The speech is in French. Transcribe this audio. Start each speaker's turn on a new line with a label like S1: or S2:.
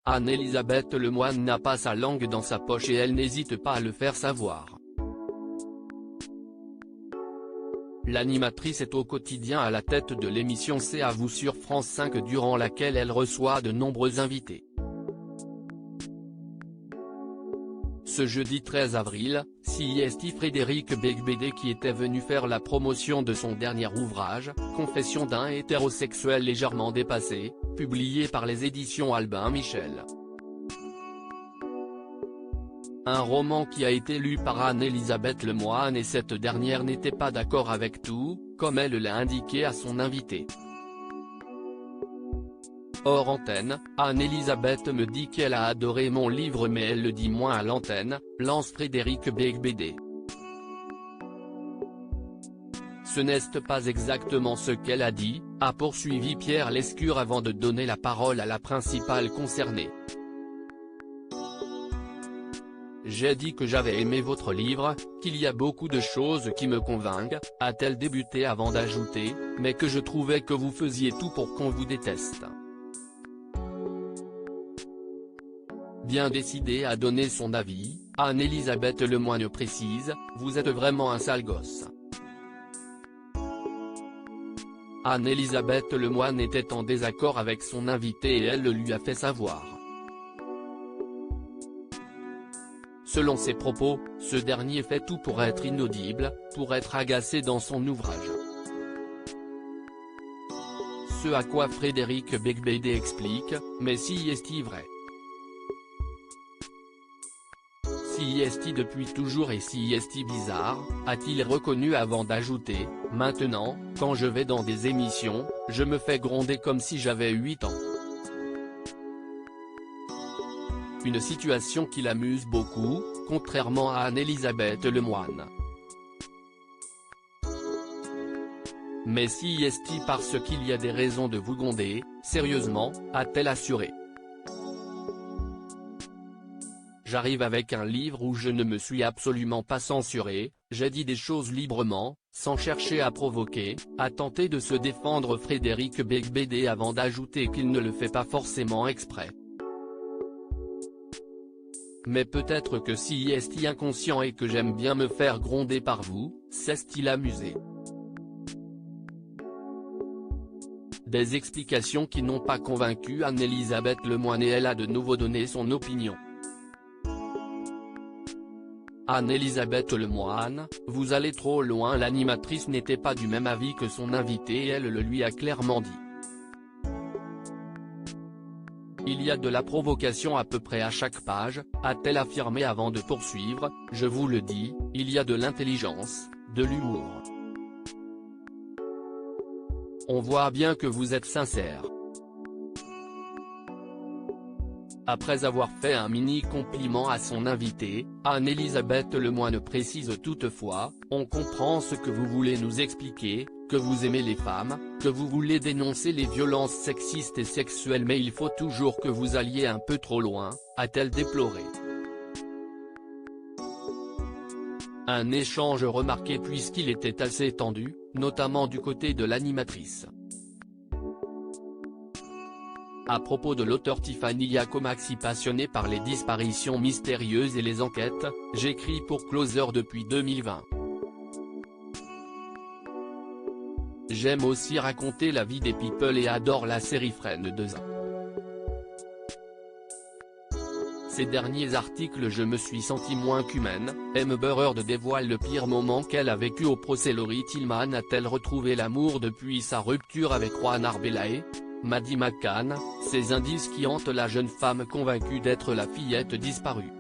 S1: Anne-Elisabeth Lemoine n'a pas sa langue dans sa poche et elle n'hésite pas à le faire savoir. L'animatrice est au quotidien à la tête de l'émission C'est à vous sur France 5 durant laquelle elle reçoit de nombreux invités. Ce jeudi 13 avril, CIST Frédéric Beigbeder qui était venu faire la promotion de son dernier ouvrage, Confession d'un hétérosexuel légèrement dépassé, publié par les éditions Albin Michel. Un roman qui a été lu par Anne-Elisabeth Lemoine et cette dernière n'était pas d'accord avec tout, comme elle l'a indiqué à son invité. Hors antenne, Anne-Elisabeth me dit qu'elle a adoré mon livre mais elle le dit moins à l'antenne, lance Frédéric Beigbeder. Ce n'est pas exactement ce qu'elle a dit, a poursuivi Pierre Lescure avant de donner la parole à la principale concernée. J'ai dit que j'avais aimé votre livre, qu'il y a beaucoup de choses qui me convainquent, a-t-elle débuté avant d'ajouter, mais que je trouvais que vous faisiez tout pour qu'on vous déteste. Bien décidée à donner son avis, Anne-Elisabeth Lemoine précise, vous êtes vraiment un sale gosse. Anne-Elisabeth Lemoine était en désaccord avec son invité et elle le lui a fait savoir. Selon ses propos, ce dernier fait tout pour être inaudible, pour être agacé dans son ouvrage. Ce à quoi Frédéric Beigbeder explique, mais si est-il vrai? Si est-il depuis toujours et si est-il bizarre, a-t-il reconnu avant d'ajouter, maintenant, quand je vais dans des émissions, je me fais gronder comme si j'avais 8 ans. Une situation qui l'amuse beaucoup, contrairement à Anne-Elisabeth Lemoine. Mais si est-il parce qu'il y a des raisons de vous gronder, sérieusement, a-t-elle assuré. J'arrive avec un livre où je ne me suis absolument pas censuré, j'ai dit des choses librement, sans chercher à provoquer, a tenté de se défendre Frédéric Beigbeder avant d'ajouter qu'il ne le fait pas forcément exprès. Mais peut-être que si est-il inconscient et que j'aime bien me faire gronder par vous, s'est-il amusé. Des explications qui n'ont pas convaincu Anne-Elisabeth Lemoine et elle a de nouveau donné son opinion. Anne-Elisabeth Lemoine, vous allez trop loin. L'animatrice n'était pas du même avis que son invité et elle le lui a clairement dit. Il y a de la provocation à peu près à chaque page, a-t-elle affirmé avant de poursuivre, je vous le dis, il y a de l'intelligence, de l'humour. On voit bien que vous êtes sincère. Après avoir fait un mini compliment à son invité, Anne-Elisabeth Lemoine précise toutefois, on comprend ce que vous voulez nous expliquer, que vous aimez les femmes, que vous voulez dénoncer les violences sexistes et sexuelles mais il faut toujours que vous alliez un peu trop loin, a-t-elle déploré. Un échange remarqué puisqu'il était assez tendu, notamment du côté de l'animatrice. À propos de l'auteur Tiffany Yacomaxi passionnée par les disparitions mystérieuses et les enquêtes, j'écris pour Closer depuis 2020. J'aime aussi raconter la vie des people et adore la série Friends 2. Ces derniers articles je me suis senti moins qu'humaine, Amber Heard dévoile le pire moment qu'elle a vécu au procès. Laurie Tillman a-t-elle retrouvé l'amour depuis sa rupture avec Juan Arbelae? Maddie McCann, ces indices qui hantent la jeune femme convaincue d'être la fillette disparue.